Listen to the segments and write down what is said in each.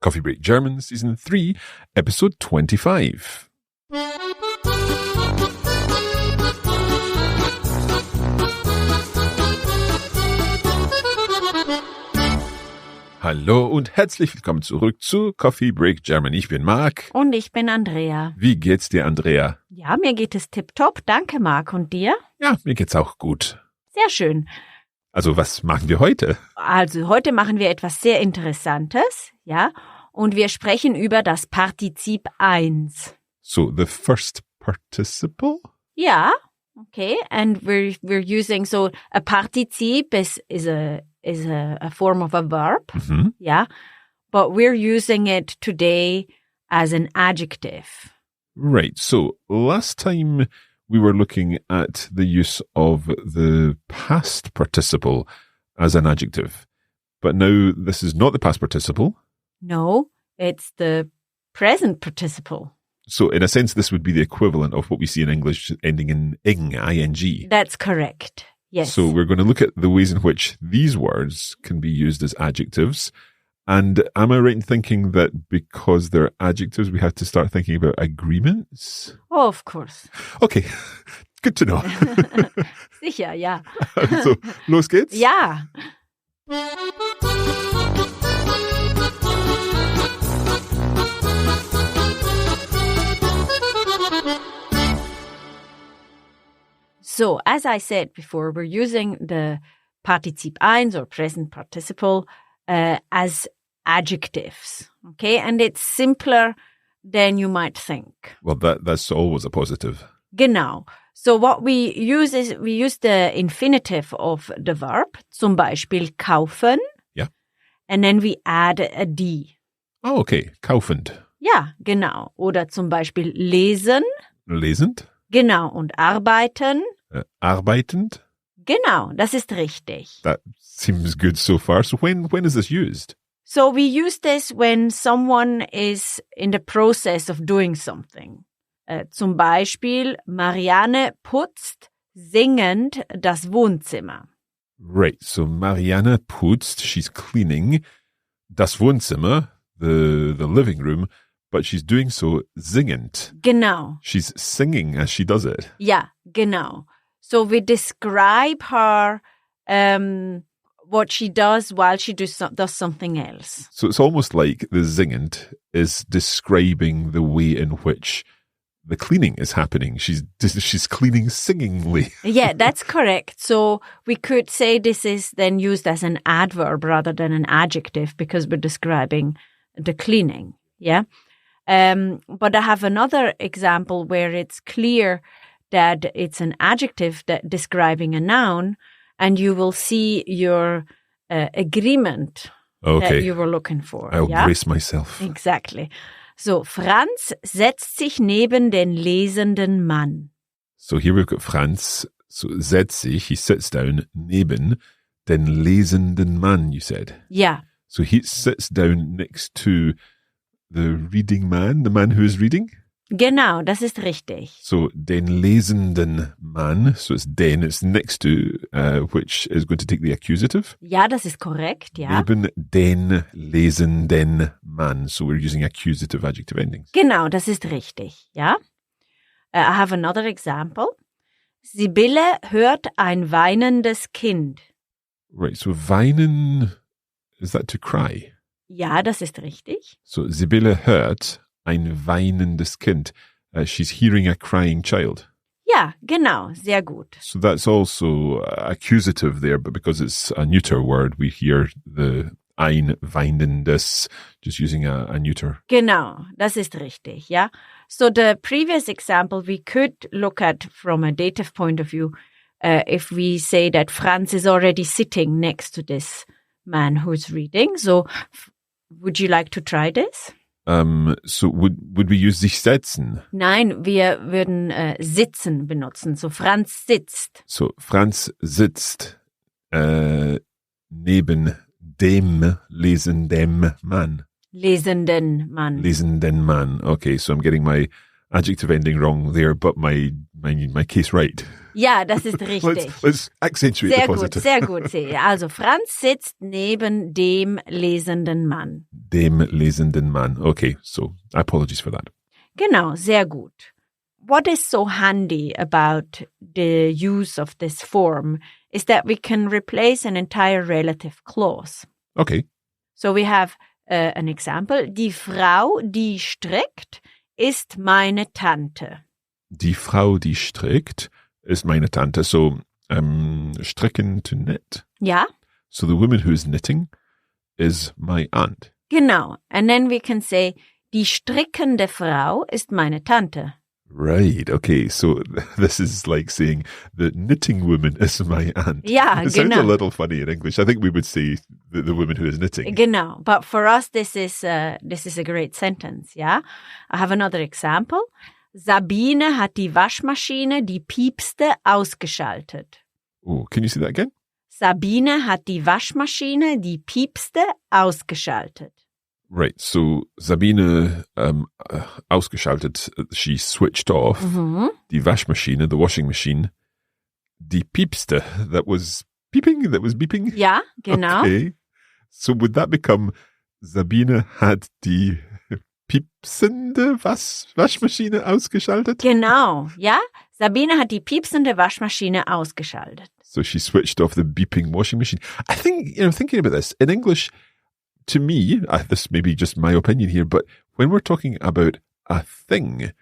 Coffee Break German, Season 3, Episode 25. Hallo und herzlich willkommen zurück zu Coffee Break German. Ich bin Marc. Und ich bin Andrea. Wie geht's dir, Andrea? Ja, mir geht es tipptopp. Danke, Marc. Und dir? Ja, mir geht's auch gut. Sehr schön. Also, was machen wir heute? Also, heute machen wir etwas sehr Interessantes, ja? Und wir sprechen über das Partizip 1. So, the first participle? Ja, okay. And we're using, so a partizip is a form of a verb, yeah? But we're using it today as an adjective. Right. So, last time we were looking at the use of the past participle as an adjective. But now this is not the past participle. No, it's the present participle. So in a sense, this would be the equivalent of what we see in English ending in ing, I-N-G. That's correct. Yes. So we're going to look at the ways in which these words can be used as adjectives. And am I right in thinking that because they're adjectives, we have to start thinking about agreements? Oh, of course. Okay, good to know. Sicher, ja. So, los geht's? Ja. So, as I said before, we're using the Partizip 1 or present participle as adjectives, okay? And it's simpler than you might think. Well, that's always a positive. Genau. So what we use is, we use the infinitive of the verb, zum Beispiel kaufen. Ja. And then we add a D. Oh, okay. Kaufend. Ja, genau. Oder zum Beispiel lesen. Lesend. Genau. Und arbeiten. Arbeitend. Genau, das ist richtig. That seems good so far. So when is this used? So we use this when someone is in the process of doing something. Zum Beispiel, Marianne putzt singend das Wohnzimmer. Right, so Marianne putzt, she's cleaning das Wohnzimmer, the living room, but she's doing so singend. Genau. She's singing as she does it. Ja, genau. So we describe her what she does while she does something else. So it's almost like the singend is describing the way in which the cleaning is happening. She's cleaning singingly. Yeah, that's correct. So we could say this is then used as an adverb rather than an adjective because we're describing the cleaning. Yeah. But I have another example where it's clear that it's an adjective that describing a noun, and you will see your agreement that you were looking for. I'll brace myself. Exactly. So, Franz setzt sich neben den lesenden Mann. So here we've got Franz, so setzt sich, he sits down, neben den lesenden Mann, you said. Yeah. So he sits down next to the reading man, the man who is reading? Genau, das ist richtig. So, den lesenden Mann, so it's den, it's next to, which is going to take the accusative. Ja, das ist korrekt, ja. Neben den lesenden Mann. So we're using accusative adjective endings. Genau, das ist richtig, ja. I have another example. Sibylle hört ein weinendes Kind. Right, so weinen, is that to cry? Ja, das ist richtig. So, Sibylle hört ein weinendes Kind. She's hearing a crying child. Ja, genau, sehr gut. So that's also accusative there, but because it's a neuter word, we hear the ein weinendes, just using a neuter. Genau, das ist richtig, ja. So the previous example we could look at from a dative point of view, if we say that Franz is already sitting next to this man who's reading. So would you like to try this? So would we use sich setzen? Nein, wir würden sitzen benutzen. So Franz sitzt. So Franz sitzt neben dem lesenden Mann. Lesenden Mann. Lesenden Mann. Okay, so I'm getting my adjective ending wrong there, but my case right. Ja, das ist richtig. Let's accentuate Sehr the gut, positive. sehr gut, Celia. Also Franz sitzt neben dem lesenden Mann. Dem lesenden Mann. Okay, so apologies for that. Genau, sehr gut. What is so handy about the use of this form is that we can replace an entire relative clause. Okay. So we have an example. Die Frau, die strickt, ist meine Tante. Die Frau, die strickt, ist meine Tante. So, stricken to knit. Ja, So the woman who is knitting is my aunt. genau. And then we can say, die strickende Frau ist meine Tante. Right. Okay. So this is like saying the knitting woman is my aunt. Ja, It sounds genau. a little funny in English. I think we would say the woman who is knitting. Genau. But for us, this is a great sentence, yeah? I have another example. Sabine hat die Waschmaschine, die piepste, ausgeschaltet. Oh, can you say that again? Sabine hat die Waschmaschine, die piepste, ausgeschaltet. Right. So Sabine ausgeschaltet. She switched off die Waschmaschine, the washing machine. Die piepste. That was beeping. Ja, genau. Okay. So would that become Sabine hat die piepsende Waschmaschine ausgeschaltet? Genau, ja. Sabine hat die piepsende Waschmaschine ausgeschaltet. So she switched off the beeping washing machine. I think, thinking about this, in English, to me, this may be just my opinion here, but when we're talking about a thing,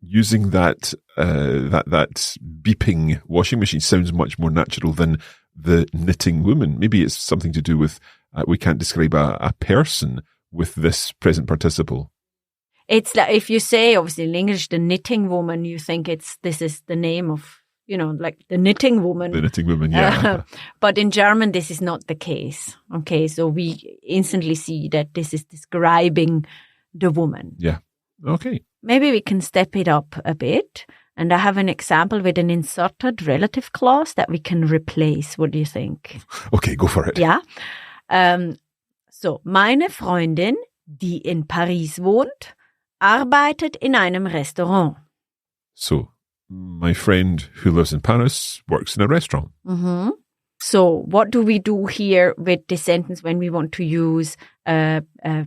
using that beeping washing machine sounds much more natural than the knitting woman. Maybe it's something to do with, we can't describe a person with this present participle. It's like if you say, obviously in English, the knitting woman, you think this is the name of, like the knitting woman. The knitting woman, yeah. But in German, this is not the case. Okay, so we instantly see that this is describing the woman. Yeah. Okay. Maybe we can step it up a bit. And I have an example with an inserted relative clause that we can replace. What do you think? Okay, go for it. Ja. So, meine Freundin, die in Paris wohnt, arbeitet in einem Restaurant. So, my friend who lives in Paris works in a restaurant. Mm-hmm. So, what do we do here with this sentence when we want to use a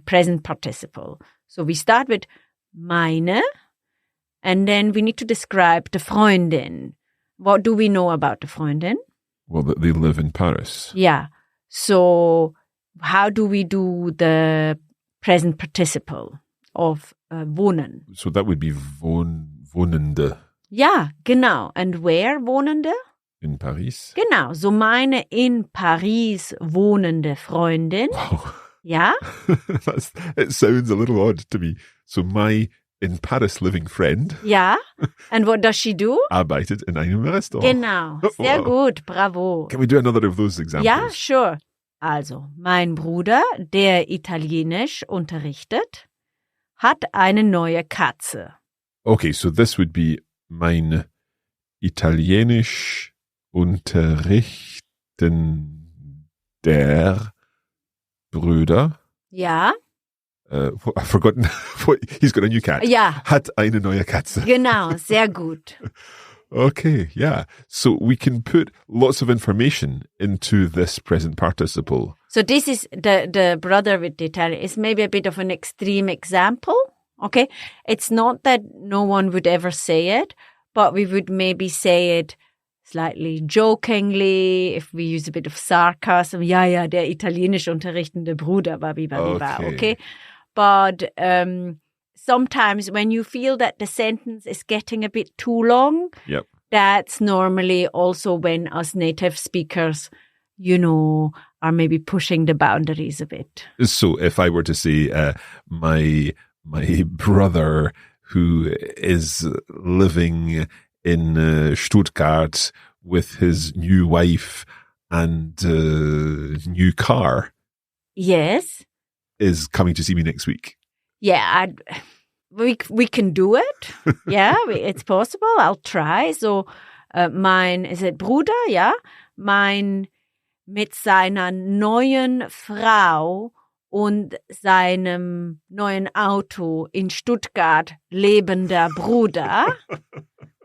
present participle? So, we start with meine, and then we need to describe the Freundin. What do we know about the Freundin? Well, that they live in Paris. Yeah. So, how do we do the present participle of wohnen? So that would be wohnende Ja, genau. And where wohnende? in Paris. Genau. So meine in Paris wohnende Freundin. Wow. Ja? It sounds a little odd to me. So my in Paris living friend Ja. And what does she do? arbeitet in einem Restaurant. Genau. Sehr gut. Bravo. Can we do another of those examples? Ja, sure. Also, mein Bruder, der Italienisch unterrichtet, hat eine neue Katze. Okay, so this would be mein Italienisch unterrichtender Bruder. Ja? I've forgotten what, he's got a new cat. Ja. Hat eine neue Katze. Genau, sehr gut. Okay, yeah. So we can put lots of information into this present participle. So this is the brother with the Italian is maybe a bit of an extreme example. Okay. It's not that no one would ever say it, but we would maybe say it slightly jokingly, if we use a bit of sarcasm. Ja, der italienisch unterrichtende Bruder, okay? But sometimes when you feel that the sentence is getting a bit too long, Yep. that's normally also when us native speakers, are maybe pushing the boundaries a bit. So if I were to say, my brother who is living in Stuttgart with his new wife and new car Yes. is coming to see me next week. Yeah, we can do it. Yeah, it's possible. I'll try. So, is it Bruder? Ja, mein mit seiner neuen Frau und seinem neuen Auto in Stuttgart lebender Bruder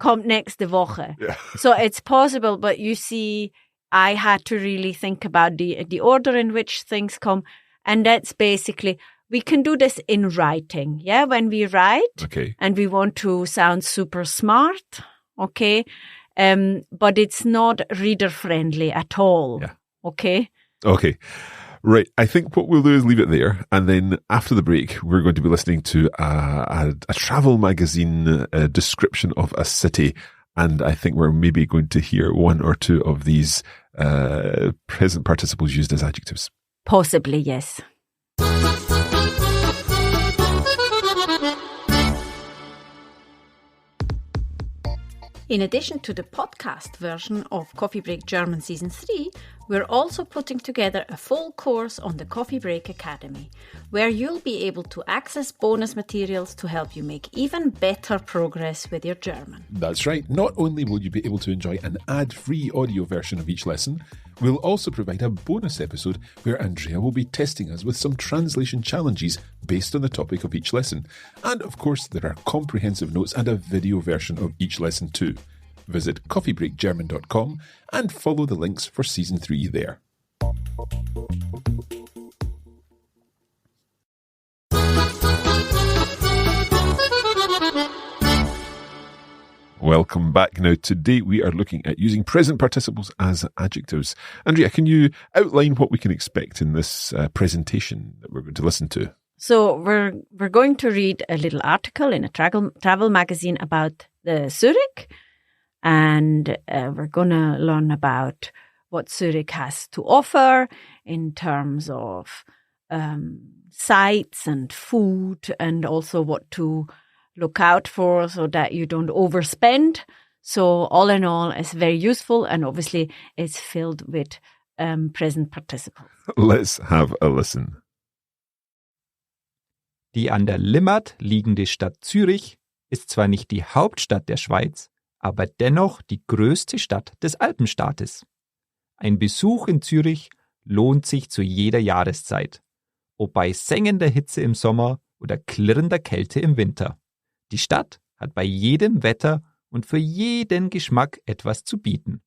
kommt nächste Woche. Yeah. So it's possible, but you see, I had to really think about the order in which things come. And that's basically, we can do this in writing. Yeah, when we write Okay. and we want to sound super smart. Okay. But it's not reader friendly at all. Yeah. Okay. Okay. Right. I think what we'll do is leave it there. And then after the break, we're going to be listening to a travel magazine description of a city. And I think we're maybe going to hear one or two of these present participles used as adjectives. Possibly, yes. In addition to the podcast version of Coffee Break German Season 3, we're also putting together a full course on the Coffee Break Academy, where you'll be able to access bonus materials to help you make even better progress with your German. That's right. Not only will you be able to enjoy an ad-free audio version of each lesson, we'll also provide a bonus episode where Andrea will be testing us with some translation challenges based on the topic of each lesson. And of course, there are comprehensive notes and a video version of each lesson too. Visit coffeebreakgerman.com and follow the links for Season 3 there. Welcome back. Now, today we are looking at using present participles as adjectives. Andrea, can you outline what we can expect in this presentation that we're going to listen to? So we're going to read a little article in a travel magazine about the Zurich, and we're going to learn about what Zurich has to offer in terms of sights and food, and also what to look out for so that you don't overspend. So all in all, it's very useful, and obviously it's filled with present participles. Let's have a listen. Die an der Limmat liegende Stadt Zürich ist zwar nicht die Hauptstadt der Schweiz, aber dennoch die größte Stadt des Alpenstaates. Ein Besuch in Zürich lohnt sich zu jeder Jahreszeit, ob bei sengender Hitze im Sommer oder klirrender Kälte im Winter. Die Stadt hat bei jedem Wetter und für jeden Geschmack etwas zu bieten.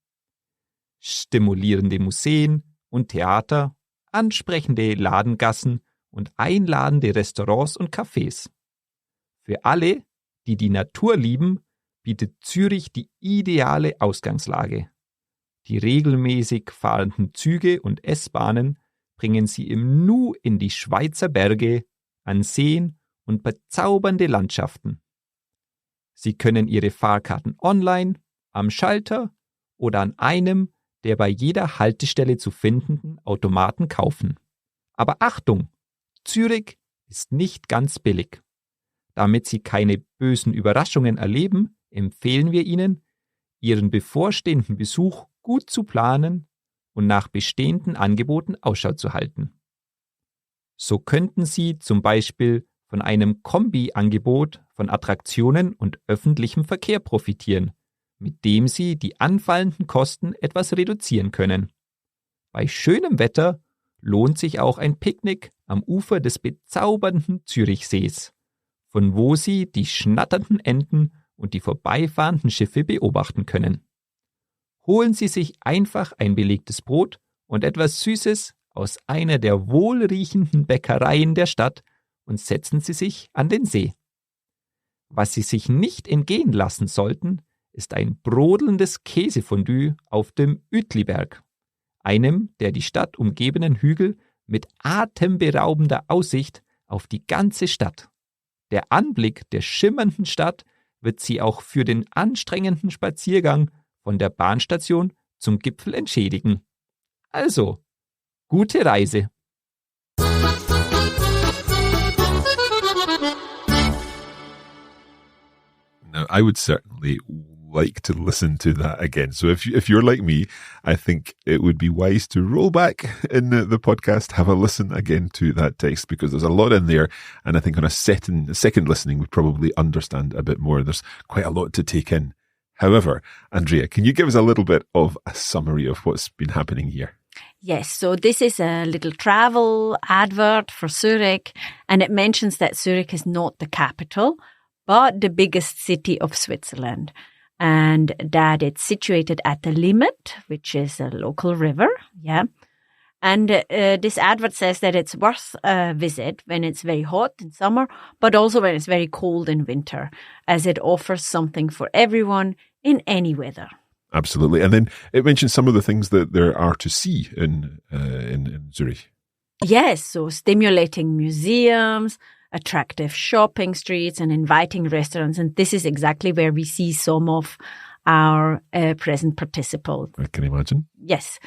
Stimulierende Museen und Theater, ansprechende Ladengassen und einladende Restaurants und Cafés. Für alle, die die Natur lieben, bietet Zürich die ideale Ausgangslage. Die regelmäßig fahrenden Züge und S-Bahnen bringen sie im Nu in die Schweizer Berge, an Seen und bezaubernde Landschaften. Sie können Ihre Fahrkarten online, am Schalter oder an einem der bei jeder Haltestelle zu findenden Automaten kaufen. Aber Achtung! Zürich ist nicht ganz billig. Damit Sie keine bösen Überraschungen erleben, empfehlen wir Ihnen, Ihren bevorstehenden Besuch gut zu planen und nach bestehenden Angeboten Ausschau zu halten. So könnten Sie zum Beispiel von einem Kombi-Angebot von Attraktionen und öffentlichem Verkehr profitieren, mit dem Sie die anfallenden Kosten etwas reduzieren können. Bei schönem Wetter lohnt sich auch ein Picknick am Ufer des bezaubernden Zürichsees, von wo Sie die schnatternden Enten und die vorbeifahrenden Schiffe beobachten können. Holen Sie sich einfach ein belegtes Brot und etwas Süßes aus einer der wohlriechenden Bäckereien der Stadt und setzen Sie sich an den See. Was Sie sich nicht entgehen lassen sollten, ist ein brodelndes Käsefondue auf dem Uetliberg, einem der die Stadt umgebenden Hügel mit atemberaubender Aussicht auf die ganze Stadt. Der Anblick der schimmernden Stadt wird Sie auch für den anstrengenden Spaziergang von der Bahnstation zum Gipfel entschädigen. Also, gute Reise! Now, I would certainly like to listen to that again. So if you're like me, I think it would be wise to roll back in the podcast, have a listen again to that text, because there's a lot in there. And I think on a second listening, we'd probably understand a bit more. There's quite a lot to take in. However, Andrea, can you give us a little bit of a summary of what's been happening here? Yes, so this is a little travel advert for Zurich, and it mentions that Zurich is not the capital, but the biggest city of Switzerland. and that it's situated at the Limit, which is a local river. Yeah. And this advert says that it's worth a visit when it's very hot in summer, but also when it's very cold in winter, as it offers something for everyone in any weather. Absolutely. And then it mentions some of the things that there are to see in Zurich. Yes, so stimulating museums, attractive shopping streets, and inviting restaurants. And this is exactly where we see some of our present participles. I can imagine. Yes.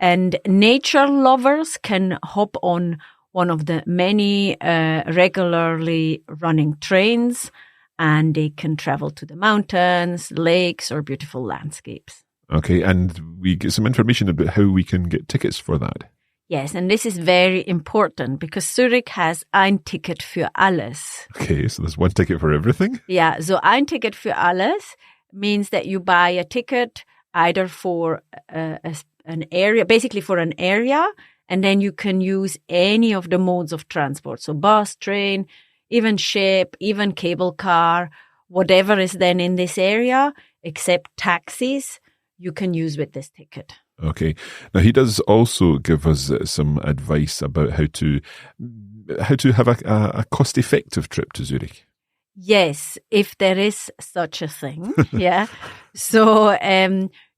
And nature lovers can hop on one of the many regularly running trains, and they can travel to the mountains, lakes, or beautiful landscapes. Okay, and we get some information about how we can get tickets for that. Yes, and this is very important because Zurich has ein Ticket für alles. Okay, so there's one ticket for everything? Yeah, so ein Ticket für alles means that you buy a ticket either for an area, basically for an area, and then you can use any of the modes of transport. So bus, train, even ship, even cable car, whatever is then in this area, except taxis, you can use with this ticket. Okay. Now, he does also give us some advice about how to have a cost-effective trip to Zurich. Yes, if there is such a thing. Yeah. So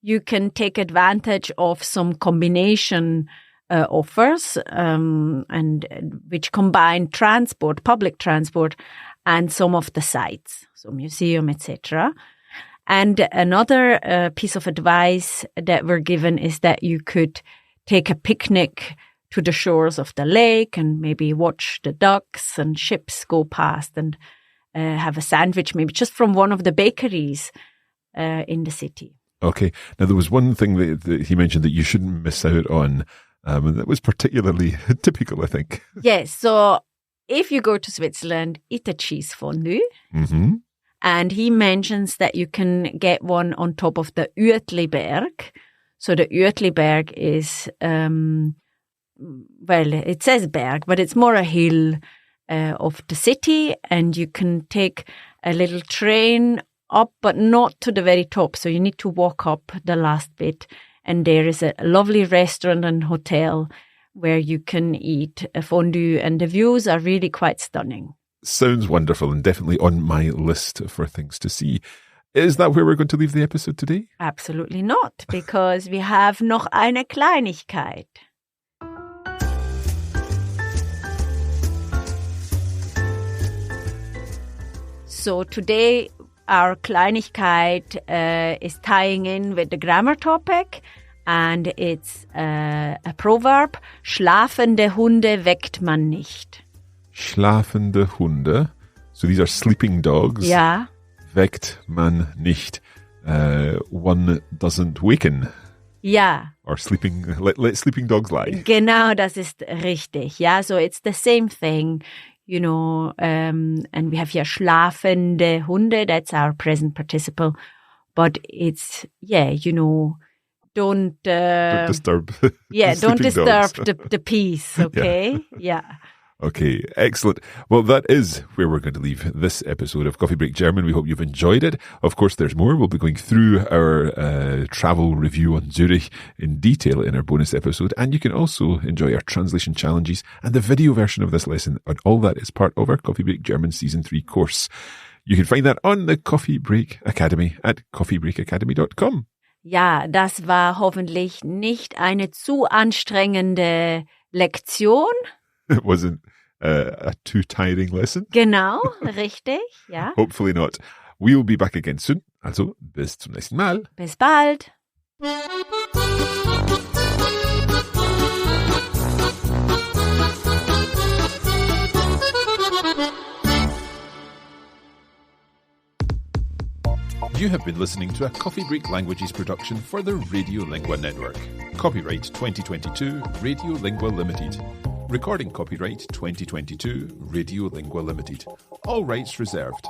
you can take advantage of some combination offers and which combine transport, public transport, and some of the sites, so museum, etc. And another piece of advice that we're given is that you could take a picnic to the shores of the lake and maybe watch the ducks and ships go past and have a sandwich, maybe just from one of the bakeries in the city. Okay. Now, there was one thing that he mentioned that you shouldn't miss out on, and that was particularly typical, I think. Yes. So if you go to Switzerland, eat a cheese fondue. Mm-hmm. And he mentions that you can get one on top of the Uetliberg. So the Uetliberg is, well, it says berg, but it's more a hill of the city. And you can take a little train up, but not to the very top. So you need to walk up the last bit. And there is a lovely restaurant and hotel where you can eat a fondue. And the views are really quite stunning. Sounds wonderful and definitely on my list for things to see. Is that where we're going to leave the episode today? Absolutely not, because we have noch eine Kleinigkeit. So today our Kleinigkeit is tying in with the grammar topic, and it's a proverb: Schlafende Hunde weckt man nicht. Schlafende Hunde. So these are sleeping dogs. Ja. Weckt man nicht. One doesn't waken. Ja. Or sleeping, let sleeping dogs lie. Genau, das ist richtig. Ja, so it's the same thing, you know, and we have here schlafende Hunde, that's our present participle. But it's, yeah, you know, don't disturb. Yeah, don't disturb dogs. the peace, okay? Yeah. Okay, excellent. Well, that is where we're going to leave this episode of Coffee Break German. We hope you've enjoyed it. Of course, there's more. We'll be going through our travel review on Zurich in detail in our bonus episode. And you can also enjoy our translation challenges and the video version of this lesson. And all that is part of our Coffee Break German Season 3 course. You can find that on the Coffee Break Academy at coffeebreakacademy.com. Ja, das war hoffentlich nicht eine zu anstrengende Lektion. It wasn't a too tiring lesson. Genau, richtig, ja. Hopefully not. We'll be back again soon. Also, bis zum nächsten Mal. Bis bald. You have been listening to a Coffee Break Languages production for the Radiolingua Network. Copyright 2022, Radiolingua Limited. Recording copyright 2022, Radiolingua Limited. All rights reserved.